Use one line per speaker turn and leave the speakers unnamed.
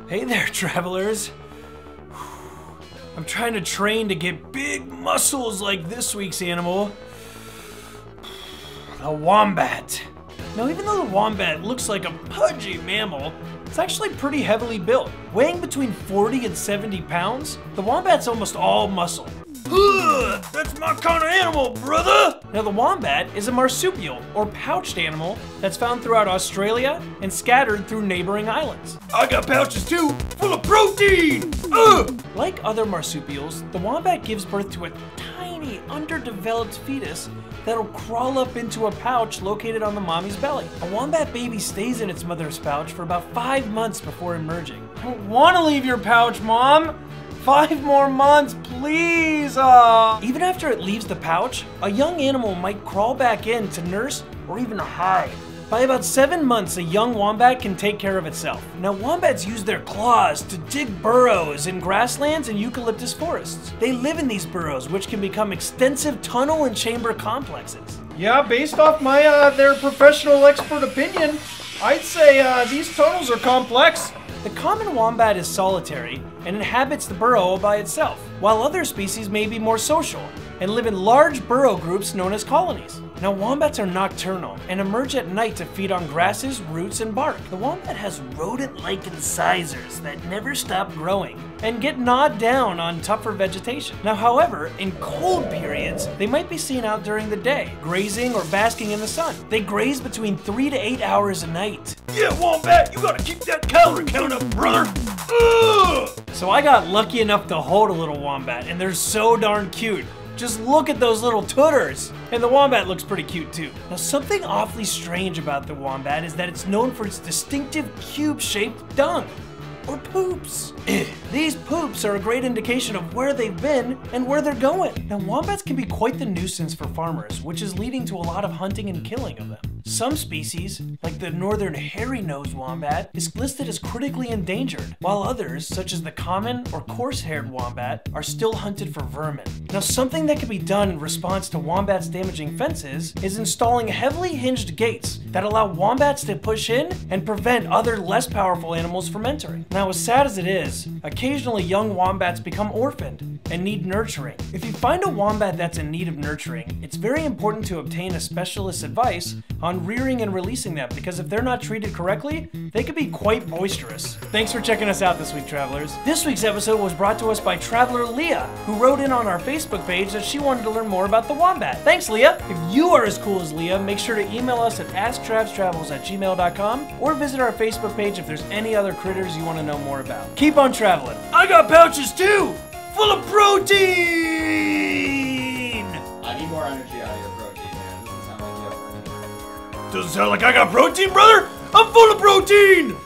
Hey there, travelers. I'm trying to train to get big muscles like this week's animal, the wombat. Now, even though the wombat looks like a pudgy mammal, it's actually pretty heavily built. Weighing between 40 and 70 pounds, the wombat's almost all muscle. That's my kind of animal, brother! Now, the wombat is a marsupial, or pouched animal, that's found throughout Australia and scattered through neighboring islands. I got pouches too, full of protein! Like other marsupials, the wombat gives birth to a tiny, underdeveloped fetus that'll crawl up into a pouch located on the mommy's belly. A wombat baby stays in its mother's pouch for about 5 months before emerging. I don't want to leave your pouch, Mom! 5 more months, please! Even after it leaves the pouch, a young animal might crawl back in to nurse or even hide. By about 7 months, a young wombat can take care of itself. Now, wombats use their claws to dig burrows in grasslands and eucalyptus forests. They live in these burrows, which can become extensive tunnel and chamber complexes.
Yeah, based off my their professional expert opinion, I'd say these tunnels are complex.
The common wombat is solitary and inhabits the burrow all by itself, while other species may be more social and live in large burrow groups known as colonies. Now, wombats are nocturnal and emerge at night to feed on grasses, roots, and bark. The wombat has rodent-like incisors that never stop growing and get gnawed down on tougher vegetation. Now, however, in cold periods, they might be seen out during the day, grazing or basking in the sun. They graze between 3 to 8 hours a night.
Yeah, wombat, you gotta keep that calorie count up, brother!
So I got lucky enough to hold a little wombat, and they're so darn cute. Just look at those little tooters! And the wombat looks pretty cute too. Now, something awfully strange about the wombat is that it's known for its distinctive cube-shaped dung, or poops. These poops are a great indication of where they've been and where they're going. Now, wombats can be quite the nuisance for farmers, which is leading to a lot of hunting and killing of them. Some species, like the northern hairy-nosed wombat, is listed as critically endangered, while others, such as the common or coarse-haired wombat, are still hunted for vermin. Now, something that can be done in response to wombats damaging fences is installing heavily hinged gates that allow wombats to push in and prevent other less powerful animals from entering. Now, as sad as it is, occasionally young wombats become orphaned and need nurturing. If you find a wombat that's in need of nurturing, it's very important to obtain a specialist's advice on rearing and releasing them, because if they're not treated correctly, they can be quite boisterous. Thanks for checking us out this week, travelers. This week's episode was brought to us by traveler Leah, who wrote in on our Facebook page that she wanted to learn more about the wombat. Thanks, Leah! If you are as cool as Leah, make sure to email us at asktravstravels@gmail.com or visit our Facebook page if there's any other critters you want to know more about. Keep on traveling. I got pouches too! Full of protein!
I need more energy out of your protein, man. Doesn't sound like you have protein.
Doesn't sound like I got protein, brother! I'm full of protein!